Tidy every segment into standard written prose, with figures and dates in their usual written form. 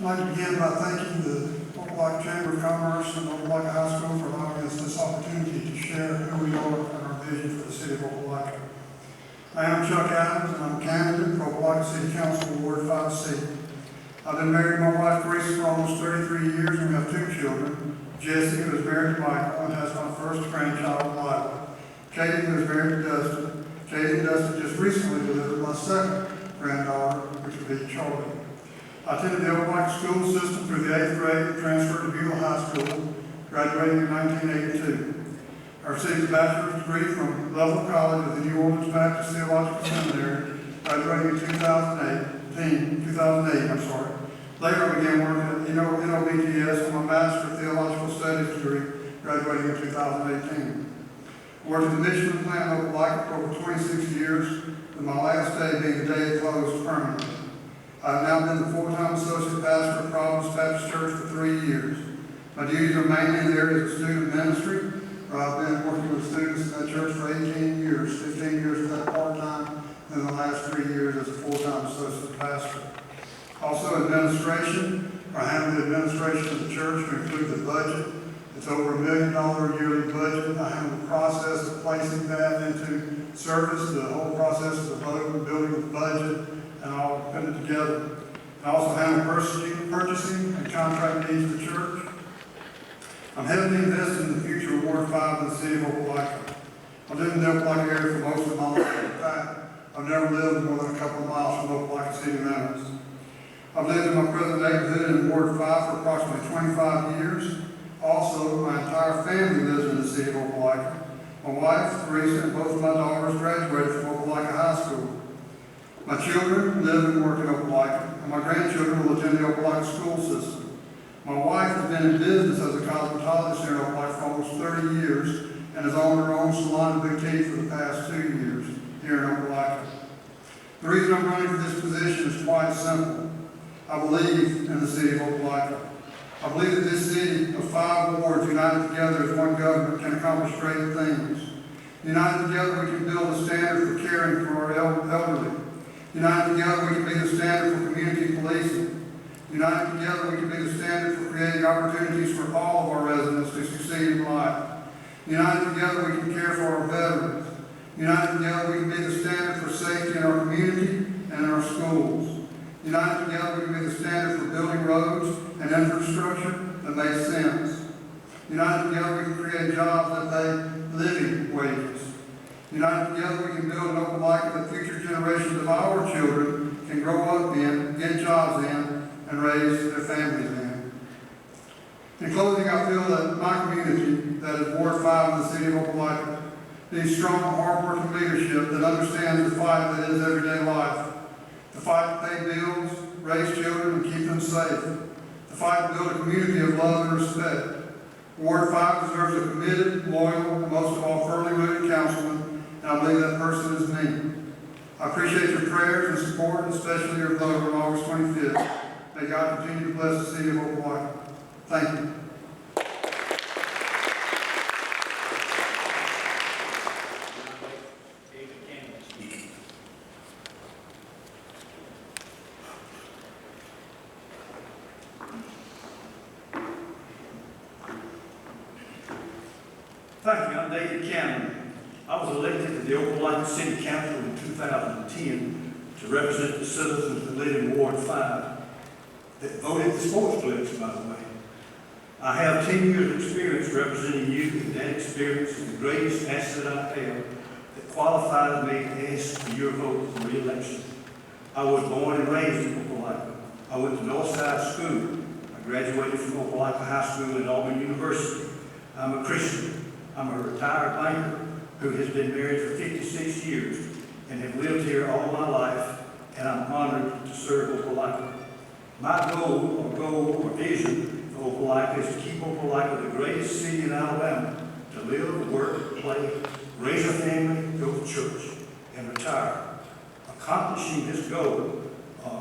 I'd like to begin by thanking the Opelika Chamber of Commerce and Opelika High School for allowing us this opportunity to share who we are and our vision for the city of Opelika. I am Chuck Adams, and I'm a candidate for Opelika City Council Ward 5C. I've been married to my wife Grace for almost 33 years, and we have 2 children. Jesse, who is married to Michael and has my first grandchild, Lila. Katie, who is married to Dustin. Katie and Dustin just recently delivered my second granddaughter, which will be Charlie. I attended the Opelika school system through the 8th grade and transferred to Beulah High School, graduating in 1982. I received a bachelor's degree from Level College of the New Orleans Baptist Theological Seminary, graduating in 2008. Later I began working at NOBTS on my Master of Theological Studies degree, graduating in 2018. I worked at the Mission Plant in Opelika for over 26 years, with my last day being the day it closed permanently. I've now been the full-time associate pastor of Providence Baptist Church for 3 years. My duties are mainly in the area of student ministry, where I've been working with students in that church for 18 years, 15 years of that part-time, and the last 3 years as a full-time associate pastor. Also administration, I handle the administration of the church to include the budget. It's over $1 million yearly budget. I handle the process of placing that into service, the whole process of the vote, building the budget, and all putting it together. I also handle purchasing and contract needs of the church. I'm heavily invested in the future of Ward 5 in the city of Opelika. I've lived in the Opelika area for most of my life. In fact, I've never lived more than a couple of miles from Opelika city limits. I've lived in my present neighborhood in Ward 5 for approximately 25 years. Also, my entire family lives in the city of Opelika. My wife, Teresa, and both of my daughters graduated from Opelika High School. My children live and work in Opelika, and my grandchildren will attend the Opelika school system. My wife has been in business as a cosmetologist here in Opelika for almost 30 years and has owned her own salon and boutique for the past 2 years here in Opelika. The reason I'm running for this position is quite simple. I believe in the city of Opelika. I believe that this city of 5 wards united together as one government can accomplish great things. United together we can build a standard for caring for our elderly. United together we can be the standard for community policing. United together we can be the standard for creating opportunities for all of our residents to succeed in life. United together we can care for our veterans. United together we can be the standard for safety in our community and in our schools. United together we can be the standard for building roads and infrastructure that makes sense. United together we can create jobs that pay living wages. United together we can build an Opelika that future generations of our children can grow up in, get jobs in, and raise their families in. In closing, I feel that my community, that is Ward 5 in the city of Opelika, needs strong, hard-working leadership that understands the fight that is everyday life. The fight to pay bills, raise children, and keep them safe. The fight to build a community of love and respect. Ward 5 deserves a committed, loyal, and most of all, firmly rooted councilman, and I believe that person is me. I appreciate your prayers and support, and especially your vote on August 25th. May God continue to bless the city of Opelika. Thank you. Thank you. I'm David Cameron. I was elected to the Opelika City Council in 2010 to represent the citizens that live in Ward 5 that voted the sportsplex, by the way. I have 10 years of experience representing you, and that experience is the greatest asset I have that qualifies me to ask for your vote for re-election. I was born and raised in Opelika. I went to Northside School. I graduated from Opelika High School and Auburn University. I'm a Christian. I'm a retired banker who has been married for 56 years and have lived here all my life, and I'm honored to serve Opelika. My goal or vision for Opelika is to keep Opelika the greatest city in Alabama to live, work, play, raise a family, go to church, and retire. Accomplishing this goal,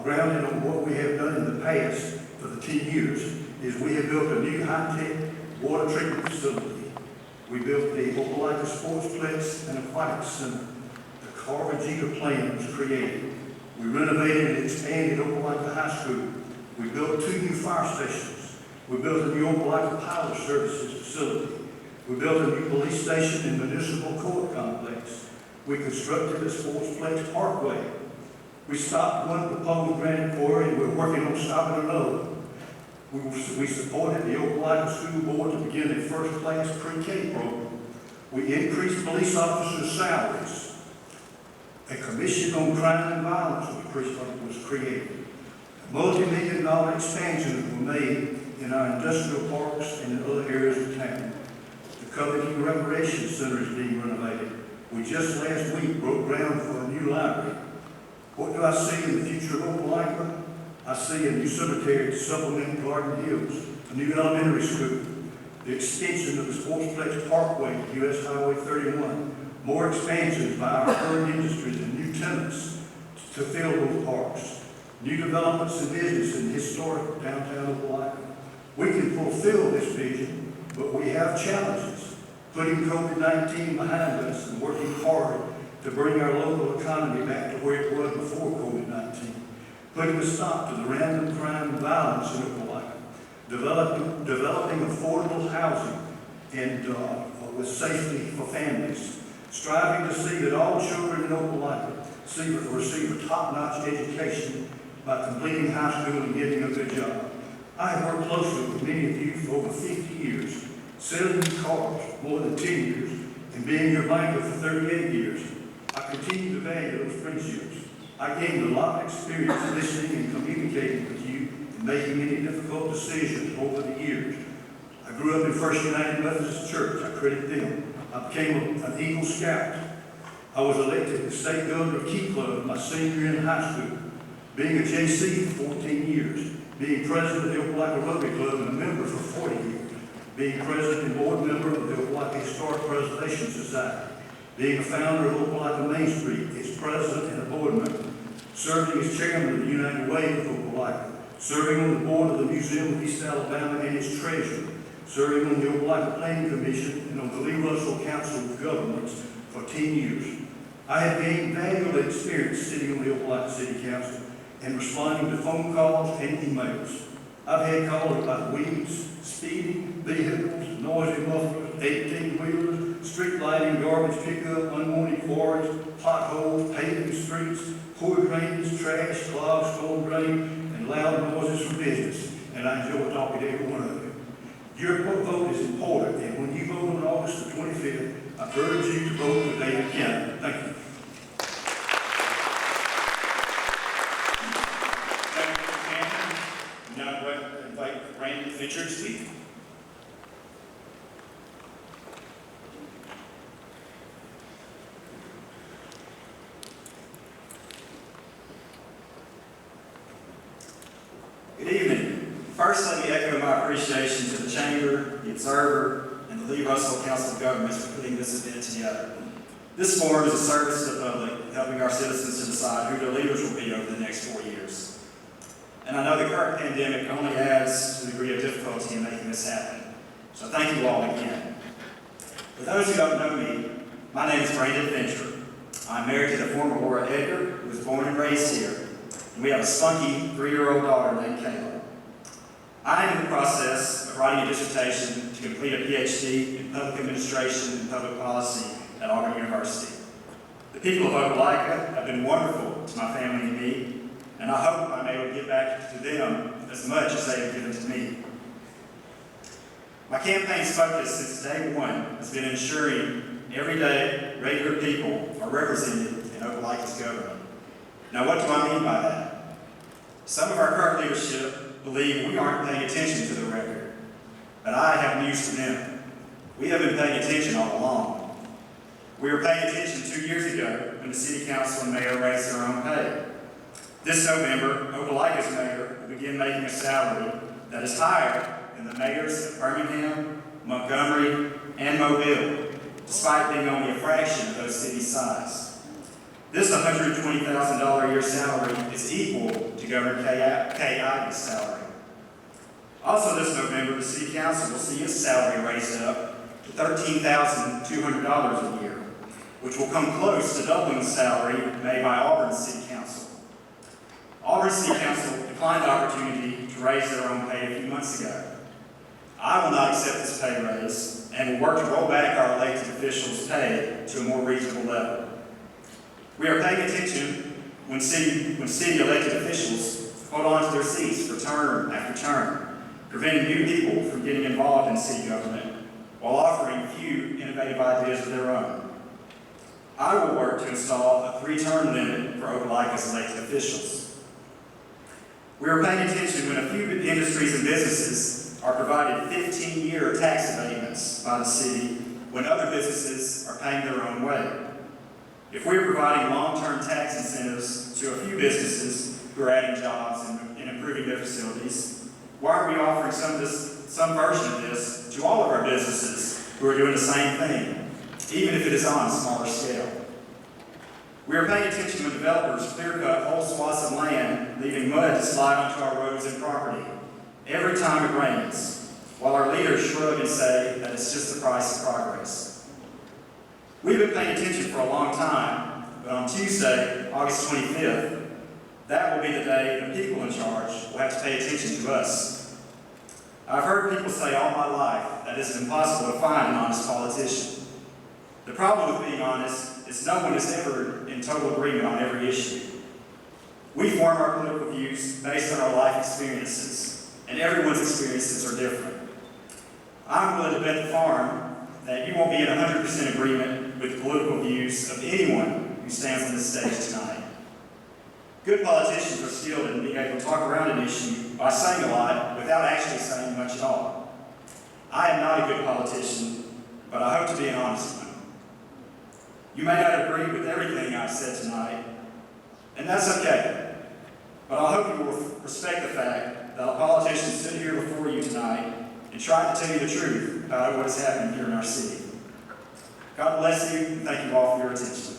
grounded on what we have done in the past for the 10 years, is we have built a new high-tech water treatment facility. We built the Opelika Sportsplex and Aquatic Center. The Carver Jeter plan was created. We renovated and expanded Opelika High School. We built 2 new fire stations. We built a new Opelika Pilot Services facility. We built a new police station and municipal court complex. We constructed a Sportsplex Parkway. We stopped one proposed granite quarry, and we're working on stopping another. We supported the Opelika School Board to begin a first-class pre-K program. We increased police officers' salaries. A commission on crime and violence was created. Multi-million-dollar expansions were made in our industrial parks and in other areas of town. The Opelika Recreation Center is being renovated. We just last week broke ground for a new library. What do I see in the future of Opelika? I see a new cemetery to supplement Garden Hills, a new elementary school, the extension of the Sportsplex Parkway to US Highway 31, more expansions by our current industries and new tenants to fill those parks, new developments and business in historic downtown Opelika. We can fulfill this vision, but we have challenges. Putting COVID-19 behind us and working hard to bring our local economy back to where it was before COVID-19. Putting a stop to the random crime and violence in Opelika. Developing affordable housing and with safety for families. Striving to see that all children in Opelika receive a top-notch education by completing high school and getting a good job. I have worked closely with many of you for over 50 years, selling cars more than 10 years, and being your banker for 38 years. I continue to value those friendships. I gained a lot of experience listening and communicating with you and making many difficult decisions over the years. I grew up in First United Methodist Church. I credit them. I became an Eagle Scout. I was elected the state governor of Key Club my senior year in high school. Being a JC for 14 years. Being president of the Opelika Rotary Club and a member for 40 years. Being president and board member of the Opelika Historic Preservation Society. Being a founder of Opelika Main Street, its president and a board member. Serving as chairman of the United Way of Opelika. Serving on the board of the Museum of East Alabama and its treasurer. Serving on the Opelika Planning Commission and on the Lee Russell Council of Governments for 10 years. I have gained valuable experience sitting on the Opelika City Council and responding to phone calls and emails. I've had calls about weeds, speeding, vehicles, noisy mufflers, 18-wheelers, street lighting, garbage pickup, unwanted quarries, potholes, paving streets, poor drainage, trash, clogged storm drain, and loud noises from business. And I enjoy talking to every one of you. Your vote is important, and when you vote on August the 25th, I urge you to vote for David County. Thank you. Thank you, Mr. Hammond. Now I'd like to invite Randy Fincher to speak. Good evening. First, let me echo my appreciation to the Chamber, the Observer, and the Lee Russell Council of Governments for putting this event together. This forum is a service to the public, helping our citizens to decide who their leaders will be over the next 4 years. And I know the current pandemic only adds to the degree of difficulty in making this happen. So thank you all again. For those who don't know me, my name is Brandon Fincher. I'm married to the former Laura Edgar, who was born and raised here. And we have a spunky 3-year-old daughter named Kayla. I am in the process of writing a dissertation to complete a PhD in public administration and public policy at Auburn University. The people of Opelika have been wonderful to my family and me, and I hope I'm able to give back to them as much as they have given to me. My campaign's focus since day one has been ensuring everyday, regular people are represented in Opelika's government. Now, what do I mean by that? Some of our current leadership believe we aren't paying attention to the record, but I have news for them. We have been paying attention all along. We were paying attention 2 yeyears ago when the City Council and Mayor raised their own pay. This November, Opelika's mayor will begin making a salary that is higher than the mayors of Birmingham, Montgomery, and Mobile, despite being only a fraction of those cities' size. This $120,000 a year salary is equal to Governor Kay Ivey's salary. Also this November, the City Council will see its salary raised up to $13,200 a year, which will come close to doubling the salary made by Auburn City Council. Auburn City Council declined declined the opportunity to raise their own pay a few months ago. I will not accept this pay raise and will work to roll back our elected officials' pay to a more reasonable level. We are paying attention when city elected officials hold on to their seats for term after term, preventing new people from getting involved in city government while offering few innovative ideas of their own. I will work to install a 3-term limit for Opelika's elected officials. We are paying attention when a few industries and businesses are provided 15-year tax abatements by the city when other businesses are paying their own way. If we are providing long-term tax incentives to a few businesses who are adding jobs and improving their facilities, why are we offering some version of this to all of our businesses who are doing the same thing, even if it is on a smaller scale? We are paying attention when developers clear-cut whole swaths of land, leaving mud to slide onto our roads and property every time it rains, while our leaders shrug and say that it's just the price of progress. We've been paying attention for a long time, but on Tuesday, August 25th, that will be the day the people in charge will have to pay attention to us. I've heard people say all my life that it's impossible to find an honest politician. The problem with being honest is no one is ever in total agreement on every issue. We form our political views based on our life experiences, and everyone's experiences are different. I'm willing to bet the farm that you won't be in 100% agreement with the political views of anyone who stands on this stage tonight. Good politicians are skilled in being able to talk around an issue by saying a lot without actually saying much at all. I am not a good politician, but I hope to be an honest one. You may not agree with everything I've said tonight, and that's okay. But I hope you will respect the fact that a politician stood here before you tonight and tried to tell you the truth about what is happening here in our city. God bless you, and thank you all for your attention.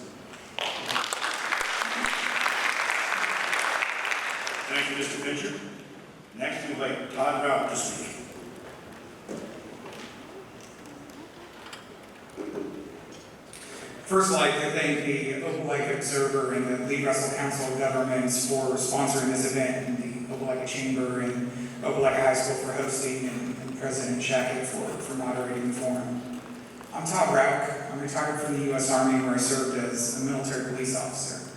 Thank you, Mr. Fincher. Next, we'll invite Todd Brack to speak. First, I'd like to thank the Opelika Observer and the Lee Russell Council of Governments for sponsoring this event, and the Opelika Chamber and Opelika High School for hosting, and President Shackett for moderating the forum. I'm Todd Brack. I'm retired from the U.S. Army, where I served as a military police officer.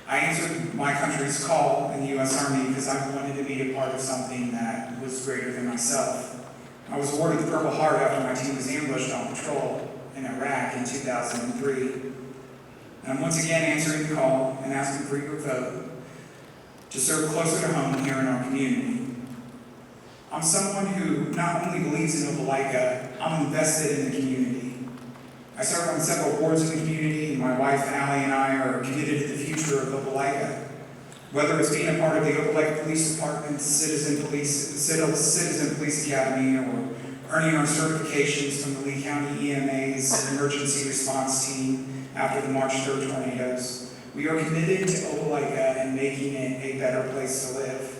I answered my country's call in the U.S. Army because I wanted to be a part of something that was greater than myself. I was awarded the Purple Heart after my team was ambushed on patrol in Iraq in 2003. And I'm once again answering the call and asking for your vote to serve closer to home here in our community. I'm someone who not only believes in Opelika, I'm invested in the community. I serve on several boards in the community, and my wife Allie and I are committed to the future of Opelika. Whether it's being a part of the Opelika Police Department's Citizen Police Academy, or earning our certifications from the Lee County EMA's Emergency Response Team after the March 3rd tornadoes, we are committed to Opelika and making it a better place to live.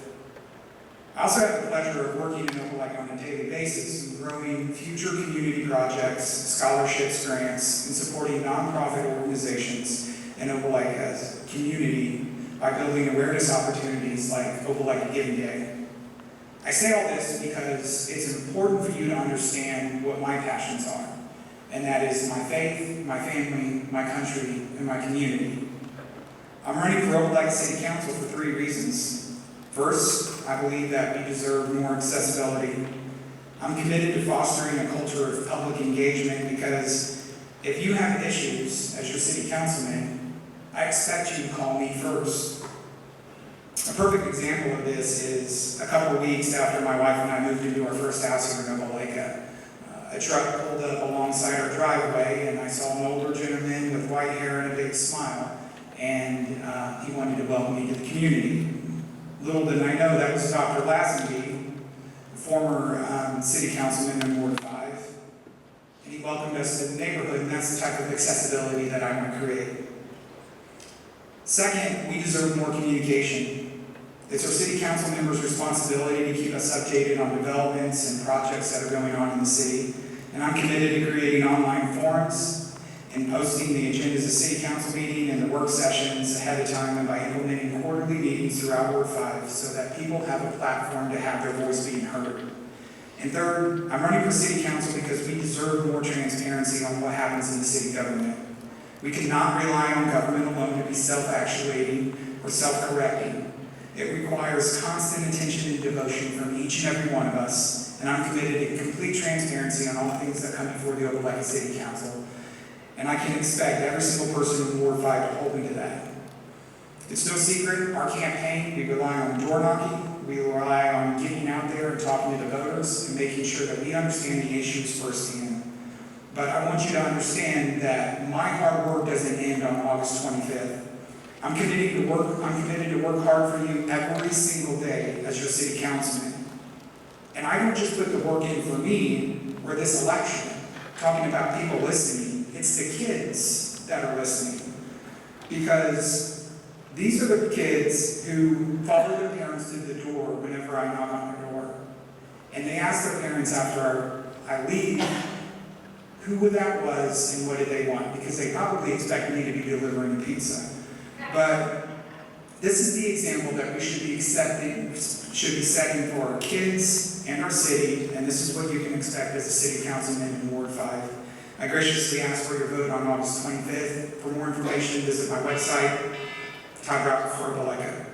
I also have the pleasure of working in Opelika on a daily basis and growing future community projects, scholarships, grants, and supporting nonprofit organizations in Opelika's community by building awareness opportunities like Opelika Giving Day. I say all this because it's important for you to understand what my passions are, and that is my faith, my family, my country, and my community. I'm running for Opelika City Council for 3 reasons. First, I believe that we deserve more accessibility. I'm committed to fostering a culture of public engagement because if you have issues as your city councilman, I expect you to call me first. A perfect example of this is a couple of weeks after my wife and I moved into our first house here in Opelika. A truck pulled up alongside our driveway, and I saw an older gentleman with white hair and a big smile, and he wanted to welcome me to the community. Little did I know that was Dr. Lazenby, the former city councilman in Ward 5, and he welcomed us to the neighborhood, and that's the type of accessibility that I want to create. Second, we deserve more communication. It's our city council members' responsibility to keep us updated on developments and projects that are going on in the city, and I'm committed to creating online forums in posting the agendas of city council meeting and the work sessions ahead of time, and by implementing quarterly meetings throughout Ward 5 so that people have a platform to have their voice being heard. And third, I'm running for city council because we deserve more transparency on what happens in the city government. We cannot rely on government alone to be self-actuating or self-correcting. It requires constant attention and devotion from each and every one of us, and I'm committed to complete transparency on all things that come before the Opelika City Council. And I can expect every single person in Ward 5 to hold me to that. It's no secret, our campaign, we rely on door knocking, we rely on getting out there and talking to the voters and making sure that we understand the issues firsthand. But I want you to understand that my hard work doesn't end on August 25th. I'm committed to work hard for you every single day as your city councilman. And I don't just put the work in for me or this election, talking about people listening. It's the kids that are listening. Because these are the kids who follow their parents to the door whenever I knock on their door. And they ask their parents after I leave who that was and what did they want, because they probably expect me to be delivering pizza. But this is the example that we should be setting for our kids and our city, and this is what you can expect as a city councilman in Ward 5. I graciously ask for your vote on August 25th. For more information, visit my website, Todd Brack for Opelika.